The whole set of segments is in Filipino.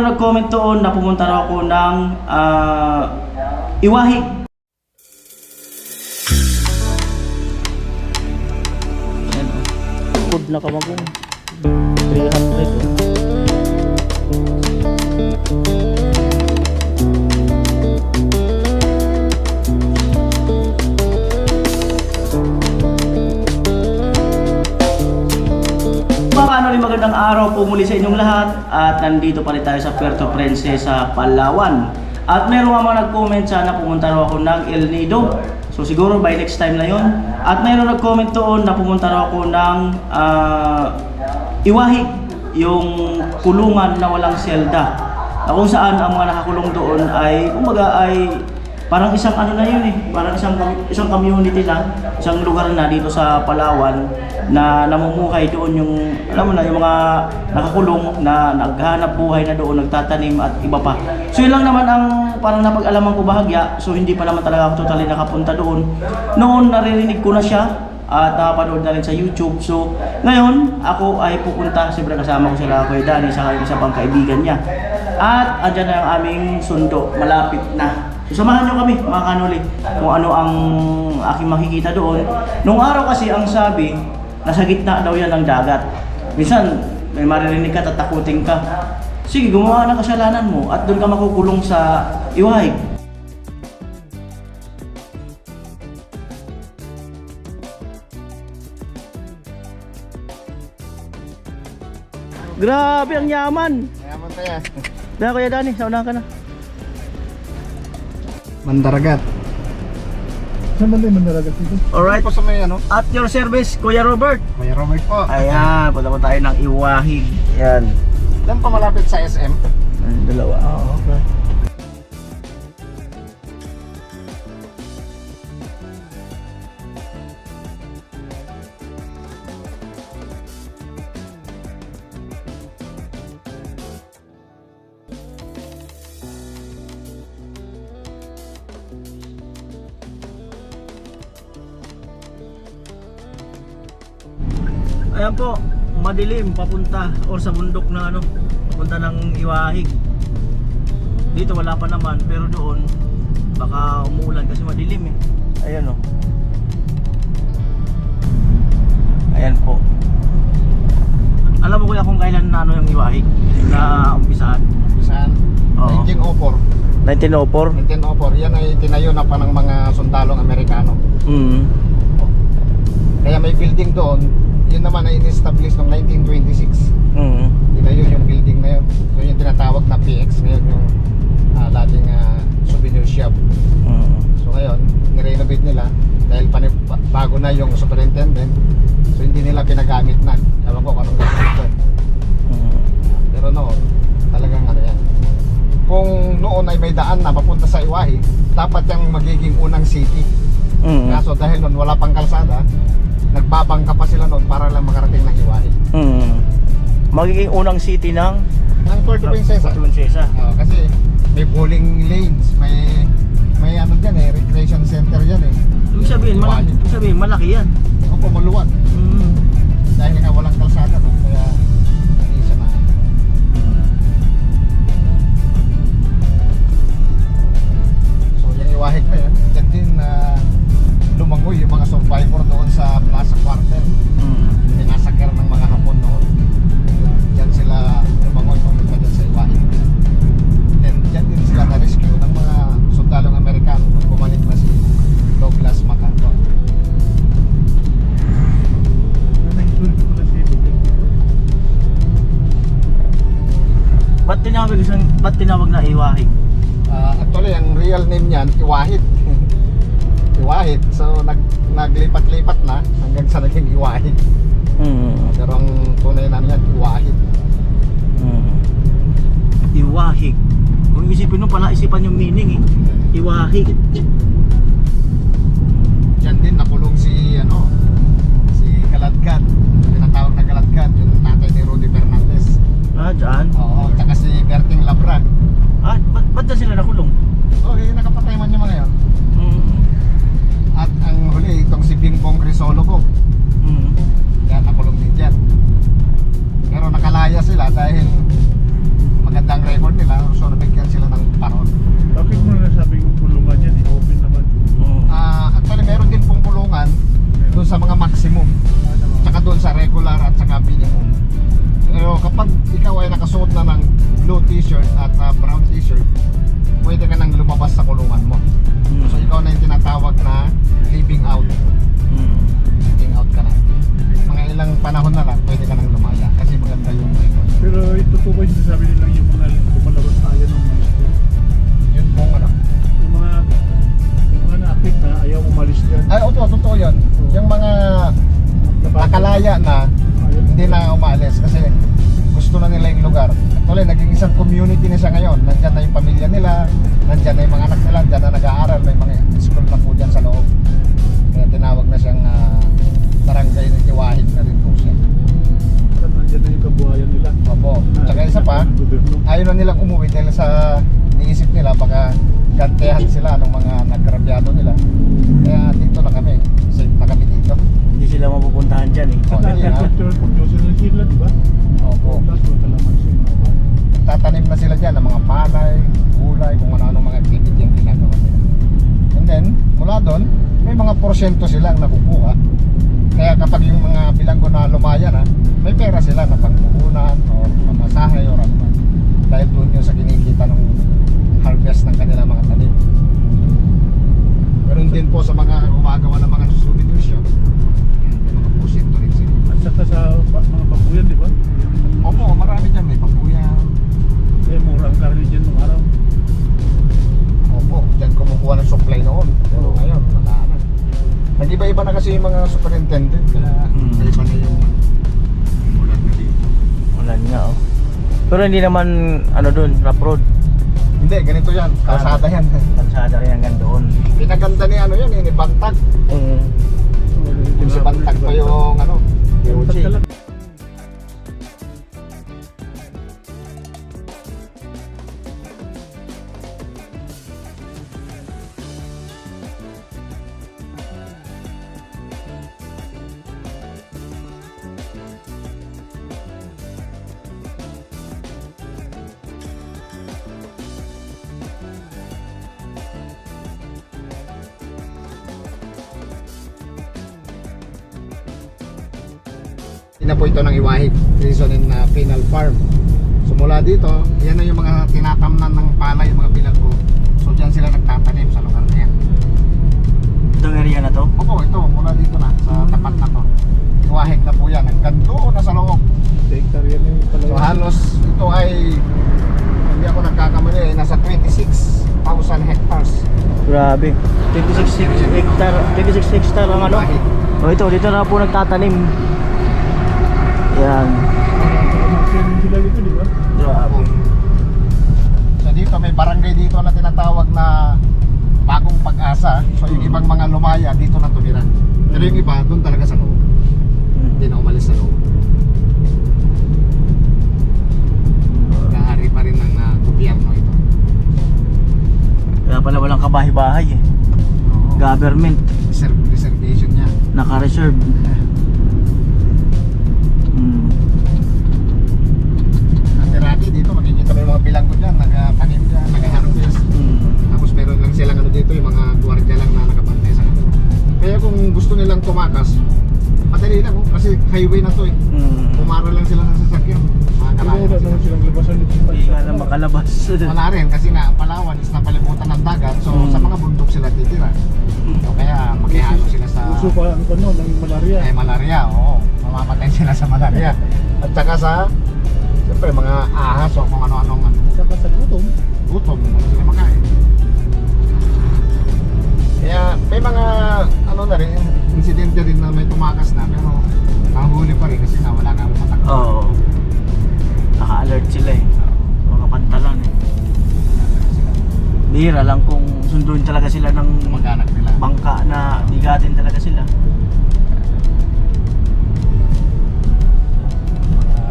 mayroon nag-comment doon na pumunta raw ako ng Iwahig. Ayan o. Food na kamagong. 300 o. Magandang araw po muli sa inyong lahat at nandito pa rin tayo sa Puerto Princesa, Palawan. At meron nga mga nag-comment sana pumunta raw ako ng El Nido. So siguro by next time na yon. At meron nag-comment doon na pumunta raw ako ng Iwahig, yung kulungan na walang selda. Na kung saan ang mga nakakulong doon ay kumbaga ay parang isang ano na yun parang isang community na, isang lugar na dito sa Palawan na namumuhay doon yung, alam mo na, yung mga nakakulong na naghahanap buhay na doon, nagtatanim at iba pa. So yun lang naman ang parang napag-alaman ko bahagya. So hindi pa naman talaga ako totally nakapunta doon. Noon naririnig ko na siya at nakapanood na rin sa YouTube. So ngayon ako ay pupunta, siyempre kasama ko sila Kuya Danny sa isa pang kaibigan niya. At andyan na ang aming sundo, malapit na. So samahan nyo kami mga kanuli kung ano ang aking makikita doon. Nung araw kasi ang sabi, nasa gitna daw yan ng dagat. Minsan may maririnig ka, tatakutin ka. Sige, gumawa ng kasalanan mo at doon ka makukulong sa Iwahig. Grabe ang yaman. Yaman tayo. Dahil Kuya Danny, saunahan ka na. Mandaragat. Saan ba yung Mandaragat dito? Alright. Ano po sa may ano? At your service, Kuya Robert. Kuya Robert po. Ayan, punta po tayo ng Iwahig. Ayan. Saan pa malapit sa SM? Ayan, dalawa. Okay. Ayan po, madilim papunta or sa bundok na ano, papunta ng Iwahig. Dito wala pa naman, pero doon baka umuulan kasi madilim Ayan o. Ayan po. Alam mo kuya kung kailan na ano yung Iwahig na umpisahan? Saan? Oo. 1904. 1904? 1904. Yan ay tinayo na pa ng mga sundalong Amerikano. Kaya may building doon. Yun naman ay in-establish noong 1926. Tinayo yung building na yun. So yung tinatawag na PX ngayon yung dating souvenir shop. So ngayon, nirenovate nila dahil bago na yung superintendent. So hindi nila pinagamit na. Ewan ko kung anong gagawin doon. Pero noon, talagang ano yan. Kung noon ay may daan na papunta sa Iwahig, dapat yung magiging unang city. Kaso dahil noon wala pang kalsada, nagbabangka pa sila noon para lang makarating ng Iwahig. Magiging unang city ng Puerto Princesa. Puerto Princesa. Kasi may bowling lanes, may ano dyan recreation center dyan Ibig sabihin, malaki yan. O pumuluan. Dahil nga walang kalsada no? Kaya hindi siya na. So yung Iwahig na yan, dyan din lumangoy yung mga survivor doon sa Plaza Quartel. Pinasakir ng mga Hapon noon. Diyan sila lumangoy papunta dyan sa Iwahig. Then dyan din sila na-rescue ng mga sundalong Amerikano nung bumalik na si Douglas MacArthur. Ba't tinawag na Iwahig? Actually, ang real name niyan, Iwahid. Iwahid. So naglipat-lipat na hanggang sa naging Iwahid. Pero ang tunay namin yan, Iwahid. Iwahig. Kung isipin mo pala, isipan yung meaning Iwahig. Diyan din nakulong si Galadgad. Tinatawag na Galadgad, yung tatay ni Rudy Fernandez. Dyan? Oo, tsaka si Berting Labra. Ba't dyan sila nakulong? Nakapatay man yung mga yun. At ang huli, itong si Bingbong Crisologo. Yan, nakulong din dyan. Pero nakalaya sila dahil magandang record t-shirt at brown t-shirt, pwede ka nang lumabas sa kulungan mo. So ikaw na yung tinatawag na living out. Living out ka na. Mga ilang panahon na lang, pwede ka nang lumaya kasi maganda yung record. Pero ito po ba yung sinasabi nila yung mga lumalaro tayo ng mga school? Yun pong ano. Yung mga na-active na ayaw umalis dyan. Ay, totoo yun. Yung mga nakalaya na, hindi na umalis kasi gusto na nila yung lugar. Actually, naging isang community na siya ngayon. Nandyan na yung pamilya nila, nandyan na yung mga anak nila, nandyan na nag-aaral, may mga school na po dyan sa loob. Kaya tinawag na siyang barangay ng Iwahig na rin po siya. Nandiyan na yung kabuhayan nila. Opo. Tsaka isa pa, ayaw na nilang umuwi dahil sa niisip nila baka gantihan sila ng mga naggrabyado nila. Kaya dito na kami. Safe na kami dito. Hindi sila mapupuntahan dyan eh. Oh, hindi na. Producer sila, di ba? Opo. Tapos matalaman sa mga ba? Tatanim na sila dyan ng mga palay, gulay, kung ano-ano mga activity ang ginagawa nila. And then, mula doon, may mga porsyento silang nakukuha. Kaya kapag yung mga bilanggo na lumaya na, may pera sila na pangpuhunan o pamasahe o ano man. Dahil doon yun sa kinikita ng harvest ng kanila mga tanim. Meron din po sa mga gumagawa ng mga souvenir shop. Yan, may mga porsyento rin sila. At saka sa mga babuyan, di ba? Opo, marami dyan. May papuyan. Eh, mura ang karne dyan nung araw. Opo, dyan kumukuha ng supply noon. Pero ngayon, wala na. Nag-iba-iba na kasi yung mga superintendent. Kaya iba na yung ulan na dito. Wala nga oh. Pero hindi naman ano doon, rough road. Hindi, ganito yan. Kalsada yan. Kalsada rin hanggang doon. Pinaganda ni ano yan, ni Bantag. Yung si Bantag pa yung ano, yung Bantag ka lang. Ina po ito ng Iwahig, reasonin na penal farm. So mula dito, yan na yung mga tinatamnan ng palay, yung mga bilanggo. So dyan sila nagtatanim sa lugar na yan. Itong area na to? Opo, ito, mula dito na, sa tapat na to. Iwahig na po yan, hanggang doon na sa loob. Hectare yan yung pala. So halos ito ay, hindi ako nagkakamali, nasa 26,000 hectares. Grabe. 26 hectare ang ano? Iwahig. Oh, ito, dito na po nagtatanim. Yan. Sila dito, di ba? Grabe. So dito may barangay dito na tinatawag na Bagong Pag-asa. So yung ibang mga lumaya dito na tumira. Pero yung iba doon talaga sa loob. Hindi na umalis sa loob. Nahari pa rin ng gobyerno ito. Kaya pala walang kabahay-bahay eh. Oo. Government. Reservation niya. Naka-reserve. Dati dito makikita mo yung mga bilanggo dyan, nagtanim dyan, nag-harvest. Tapos meron lang silang ano dito, yung mga gwardiya lang na nakabantay sa kanila. Kaya kung gusto nilang tumakas, madali lang kasi highway na to eh. Pumara lang sila ng sasakyan. Pero Makakalayan wala sila. naman silang labasan dito sa Hindi nga na makalabas. Wala rin kasi nga ang Palawan is napalibutan ng dagat. So sa mga bundok sila titira. So kaya makihalo sila sa Uso pa ang ano, ng malaria. malaria. Oo, mamamatay sila sa malaria. At saka sa siyempre mga ahas o kung ano-anong ano. Saka sa gutom. Gutom, hindi sila makain. Kaya may mga ano na rin, insidente rin na may tumakas na pero nahuli pa rin kasi nga wala nang matakot. Oo. Naka-alert sila eh. Mga pantalan eh. Bihira lang kung sunduin talaga sila ng Mag-anak nila. bangka na bigatin talaga sila.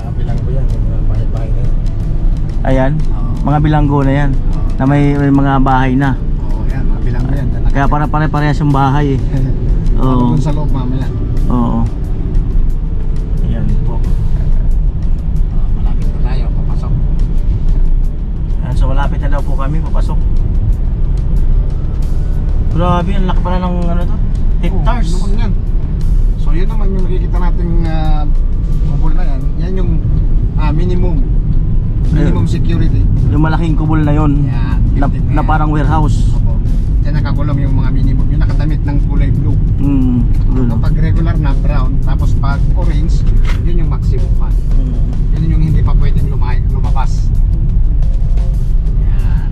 Mga bilanggo yan, yung bahay-bahay na yan. Ayan, mga bilanggo na yan. Na may mga bahay na. Oo, yan, mga bilanggo yan. Kaya para pare-parehas yung bahay eh. Oo. Doon sa loob mamaya. Oo. Ayan po. Malapit na tayo, papasok. Ayan, so malapit na daw po kami, papasok. Grabe, ang laki pala ng ano to? Hectares. Oo, noon yan. So yun naman yung nakikita nating bubol na yan. Yan yung minimum Minimum security. Yung malaking kubol na yon. Yan, Na, building na yan. parang warehouse. Opo. Diyan nakakulong yung mga minimum, yung nakadamit ng kulay blue. Doon. Kapag regular na brown, tapos pag orange, yun yung maximum man. Yun yung hindi pa pwedeng lumabas. Yan.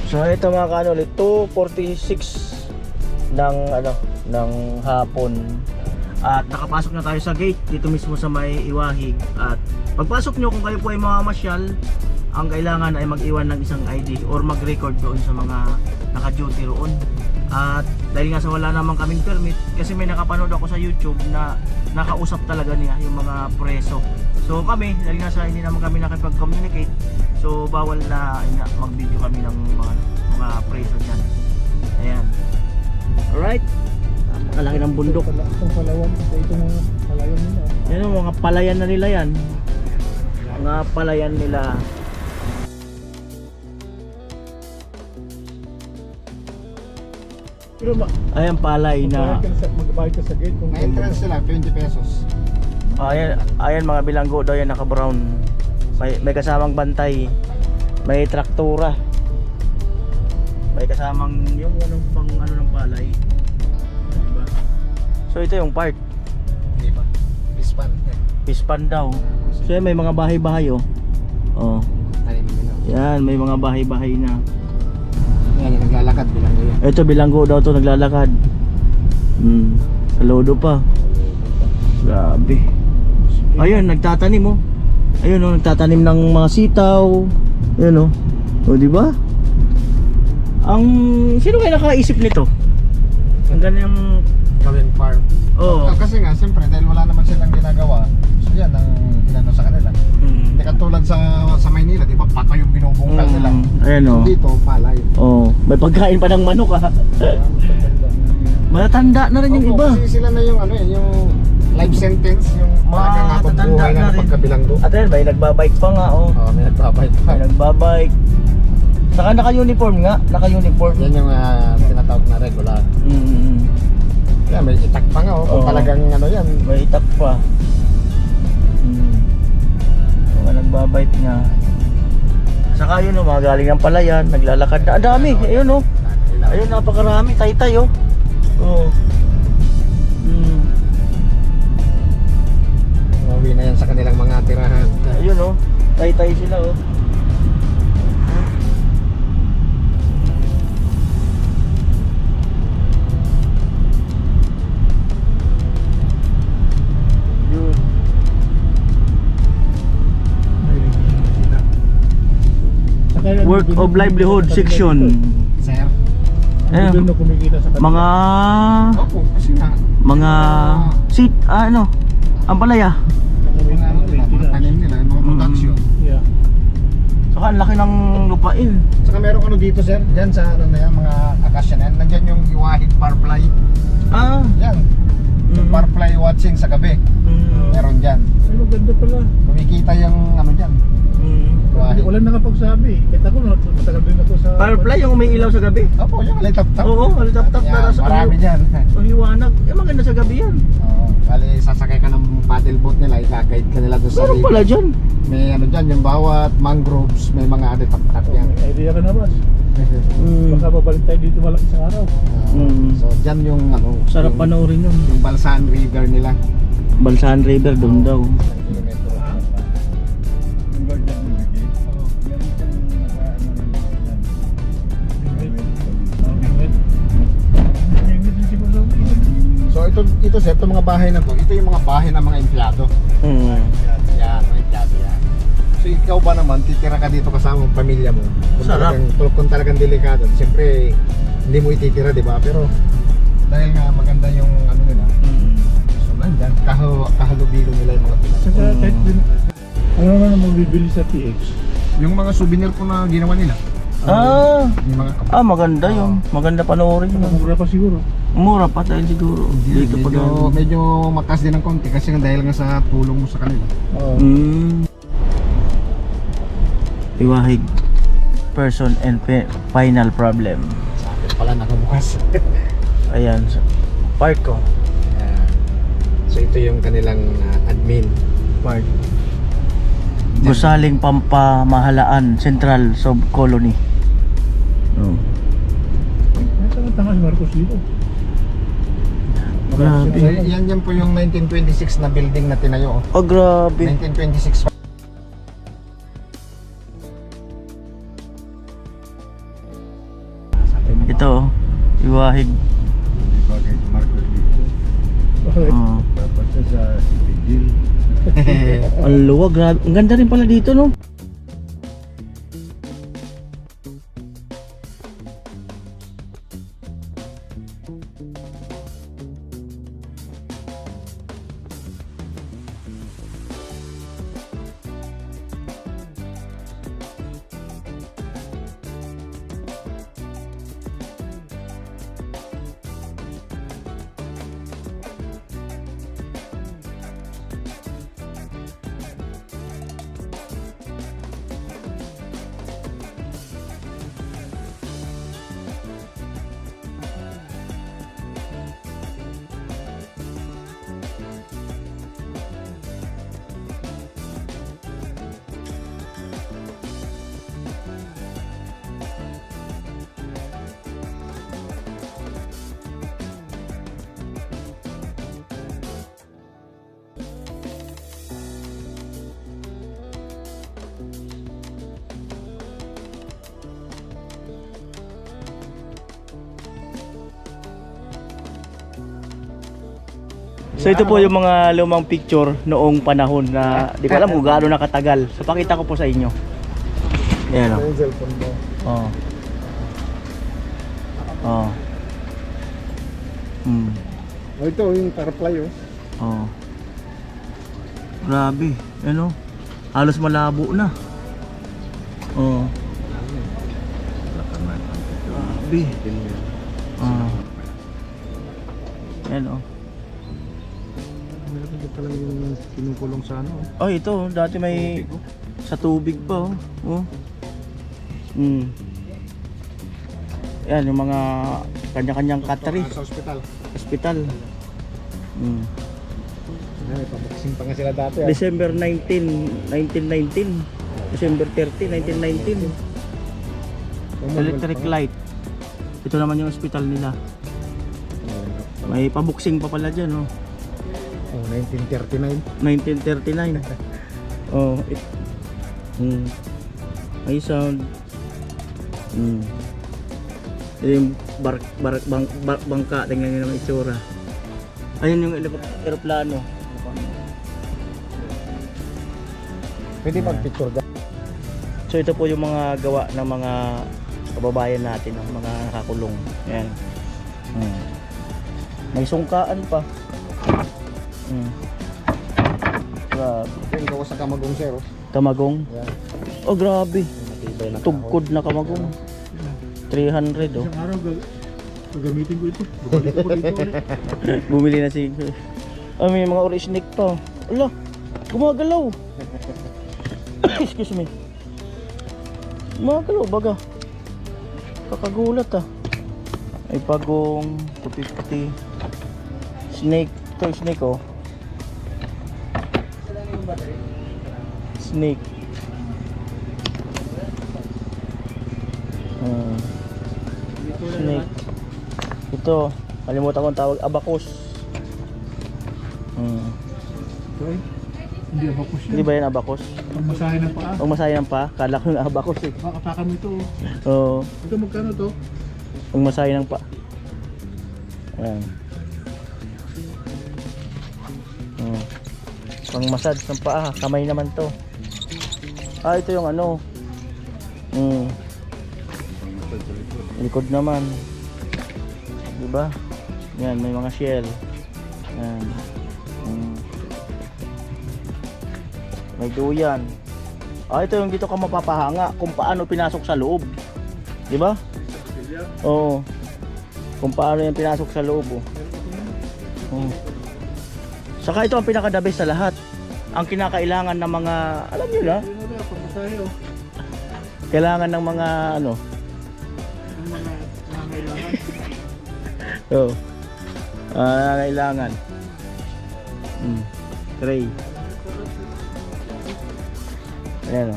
So ito mga kaano ulit, 2:46 ng hapon. At nakapasok na tayo sa gate dito mismo sa may Iwahig. At pagpasok nyo, kung kayo po ay mamamasyal, ang kailangan ay mag-iwan ng isang ID or mag-record doon sa mga naka-duty roon. At dahil nga sa wala namang kaming permit, kasi may nakapanood ako sa YouTube na nakausap talaga niya yung mga preso. So kami, dahil nga sa hindi naman kami nakipag-communicate, so bawal na mag-video kami ng mga preso dyan. Ayan. Alright. Napakalaki ng bundok. Itong Palawan, ito mga palayan nila. Yan yung mga palayan na nila yan. Mga palayan nila. Pero Ayan palay na. magbabayad ka sa gate kung May entrance sila, 20 pesos. Ayan mga bilanggo daw yan, naka-brown. May kasamang bantay. May traktura. May kasamang yung anong pang ano ng palay. Diba? So ito yung park. Hindi pa. Pispan. Pispan daw. So yan, may mga bahay-bahay oh. Oh. Tanim nila. Yan, may mga bahay-bahay na. Yan yung naglalakad bilang yun. Ito bilanggo daw to naglalakad. Saludo pa. Grabe. Ayun, nagtatanim oh. Ayun oh, nagtatanim ng mga sitaw. Ayun oh. O di ba? Sino kaya nakaisip nito? Ang ganyan. Gawin farm. Oo. Kasi nga, siyempre, dahil wala naman silang ginagawa, so yan ang inano sa kanila. Hindi katulad sa Maynila, di ba, paka yung binubungkal nila. Ayan oh. Dito, palay. Oh, may pagkain pa ng manok ah. Matatanda na rin yung Opo, iba. kasi sila na yung ano yung life sentence, yung talagang habang Matatanda buhay na na rin. pagkabilanggo. At ayun, may nagbabike pa nga oh. Oo, may nagpapayt pa. May nagbabike. Saka naka-uniform nga, naka-uniform. Yan yung tinatawag na regular. Yan, may itak pa nga, kung Oo. talagang ano yan. May itak pa. Mga nagbabike nga. Saka yun oh, mga galing ng palayan, naglalakad na. Ang dami, ayun oh. Ayun, napakarami, tay-tay oh. Oo. Uwi na yan sa kanilang mga tirahan. Ayun oh, tay-tay sila oh. Yun. Work of livelihood section. Sir? Ayan, Doon na kumikita sa kanila. mga Opo, kasi nga. mga seat, ano, ang palaya. Mga ano nila, mga tanim nila, yung mga production. Yeah. Saka ang laki ng lupain. Saka merong ano dito sir, dyan sa ano na yan, mga akasya na yan. Nandyan yung Iwahig Firefly. Ah, Yan. Yung Firefly watching sa gabi. Meron dyan. Ay, maganda pala. Kumikita yung ano dyan. Iwahig. Wala nakapagsabi. Kahit ako, matagal din ako sa... Firefly yung umiilaw sa gabi. Opo, yung litap-tap. Oo, litap-tap Yan, na nasa marami dyan. Ang hiwanag. Eh, maganda sa gabi yan. Oo, bali sasakay ka ng paddle boat nila, i-guide ka nila doon sa Meron pala dyan. May ano dyan, yung bawat mangroves, may mga litap-tap yan. May idea ka na, boss. Baka babalik tayo dito walang isang araw. So dyan yung ano, Sarap yung, panoorin yun. yung Balsaan River nila. Balsahan River, doon daw. Kilometro. So ito sir, itong mga bahay na to, ito yung mga bahay ng mga empleyado. Yan, mga empleyado yan. So ikaw ba naman, titira ka dito kasama ang pamilya mo? Sarap. Kung talagang delikado, siyempre hindi mo ititira, di ba? Pero dahil nga maganda yung ano nila, so nandyan, kahalubilo nila yung mga Pinoy. Saka kahit din, ano naman ang mabibili sa TX? Yung mga souvenir po na ginawa nila, yung mga Maganda yun. Maganda panoorin yun. Mura pa siguro. Mura pa tayo siguro. Dito pa medyo mataas din ng konti kasi nga dahil nga sa tulong mo sa kanila. Iwahig. Person and final problem. Sa akin pala nakabukas. Ayan. Park ko. So ito yung kanilang admin part. Gusaling Pampamahalaan Central Sub-Colony. Oh. Nasaan ang tanga si Marcos dito? Grabe. So, yan po yung 1926 na building na tinayo. Oh, grabe. 1926 pa. Ito, oh, iwahig. Bagay Marcos dito. Oh. Dapat sa Pidil. Ang luwag, grabe. Ang ganda rin pala dito, no? So ito po yung mga lumang picture noong panahon na di ko alam kung gaano nakatagal. So pakita ko po sa inyo. Ayan o. Yung cellphone mo. Oh. Oh. Hmm. Oh, ito yung tarplay oh. Oh. Grabe. Ano? Halos malabo na. Oh. Grabe. Oh. Ayan o. Meron din palang yung kinukulong sa ano. Oh, ito. Dati may sa tubig pa. Oh. Hmm. Yan, yung mga kanya-kanyang cutlery. Sa ospital. Hospital. Hmm. May paboxing pa nga sila dati. December 19, 1919. December 30, 1919. Electric light. Ito naman yung hospital nila. May pabuksing pa pala dyan, oh. Oh, 1939. 1939. Oh, may sound. Yung bangka, tingnan nyo naman itsura. Ayun yung aeroplano. Pwede mag-picture dyan. So ito po yung mga gawa ng mga kababayan natin, ng mga nakakulong. Ayan. May sungkaan pa. Grabe. Yung gawa sa Kamagong sir. Oh. Kamagong. Yan. Oh, grabe. Matibay na Tugkod na Kamagong. 300, oh. Isang araw gagamitin ko ito. Bumalik ako dito ulit. Bumili na si... may mga orisnik pa. Ala, gumagalaw. Excuse me. Gumagalaw, baga. Kakagulat, ah. Ay pagong 250. Snake. Ito yung snake, oh. Snake. Snake. Ito, kalimutan ko ang tawag, abacus. Okay. Hindi ako po siya. Hindi ba yan abacus? Pagmasahe ng paa. Pag masaya ng pa, kala ko yung abacus eh. Makatakan mo ito. Oo, Ito magkano to? pag masaya ng pa. Ayan. Pang massage ng paa, kamay naman to. Ah, ito yung ano. Likod naman. Diba? Yan, may mga shell. Yan. May duyan. Ah, ito yung dito ka mapapahanga kung paano pinasok sa loob. Diba? Oo. Kung paano yung pinasok sa loob. Oh. Saka ito ang pinaka-the best sa lahat. Ang kinakailangan ng mga, alam nyo na, Ano na, pagmasahe oh. kailangan ng mga ano. Ang mga nangangailangan. Oo. Kailangan. Tray. Ayan o.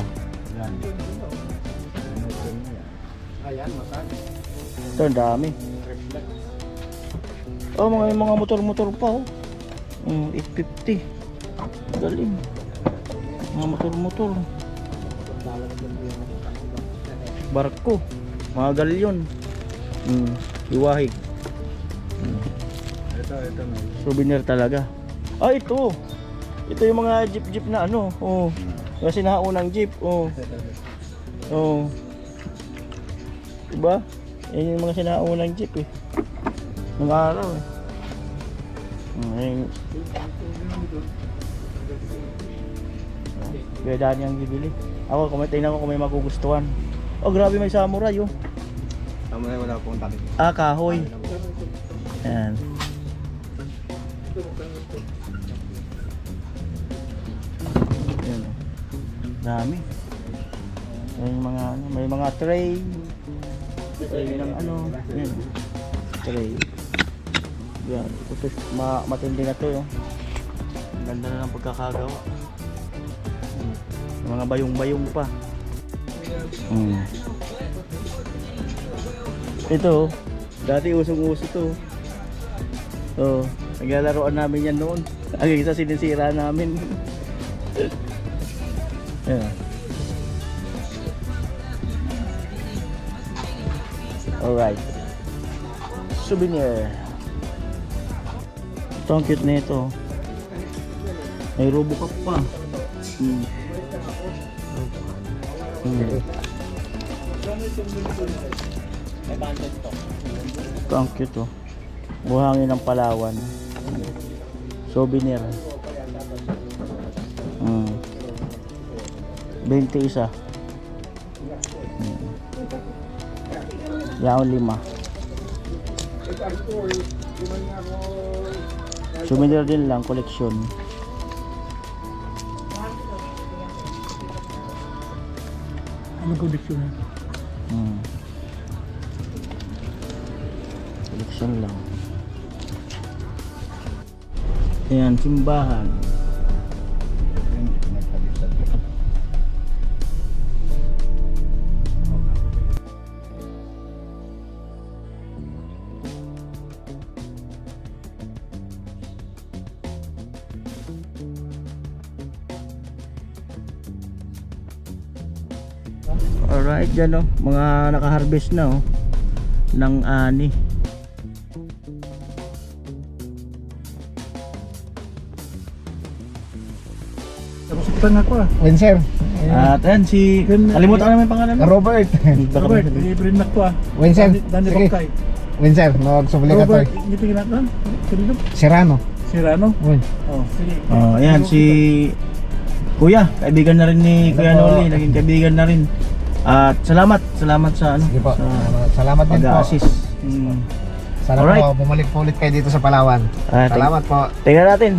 Ayan, masan. Ito, ang dami. Oh, mga motor-motor pa oh. 850. Galing. Mga motor-motor. Barko. Mga galyon. Iwahig. Ito may. Souvenir talaga. Ah, ito. Ito yung mga jeep na ano. Oh. Yung sinaunang jeep. Oh. Oh. Diba? Yan yung mga sinaunang jeep eh. Nung araw eh. Ayun. Kaya daan niyang bibili. Ako, tingnan ko kung may magugustuhan. Oh, grabe, may samurai oh. Samurai wala pong tali. Ah, kahoy. Ayan. Ayan. Dami. May mga tray. Tray ng ano. Ayan. Tray. Yan. Ito, matindi na to yun. Ang ganda na ng pagkakagawa. Mga bayong-bayong pa. Ito, dati usong-uso to. Oh, naglalaroan namin yan noon. Ang isa sinisira namin. Yeah. Alright. Souvenir. Ito ang cute na ito. May Robocop pa. Ito ang cute oh. Buhangin ng Palawan. Souvenir. 21. Yaon 5. Souvenir din lang, koleksyon. Anong condition na? Koleksyon lang. Ayan, simbahan. Alright, dyan oh, mga naka-harvest na oh ng ani. Nakusutan ako Windsor. At ayan si, kalimutan ko naman yung pangalan mo. Robert. Robert, libre na ko Windsor. Dani Sige. Bangkay. Windsor, nagsubli ka to. Robert, ngitingin natin. Kanino? Serrano. Sirano? Uy. Oh, sige. Oh, ayan si Kuya, kaibigan na rin ni Kuya Noli, naging kaibigan na rin. At salamat sa ano, Sige po. sa Salamat din po. pag-assist. Sana Alright. po bumalik po ulit kayo dito sa Palawan. Ah, Salamat po. Tingnan natin.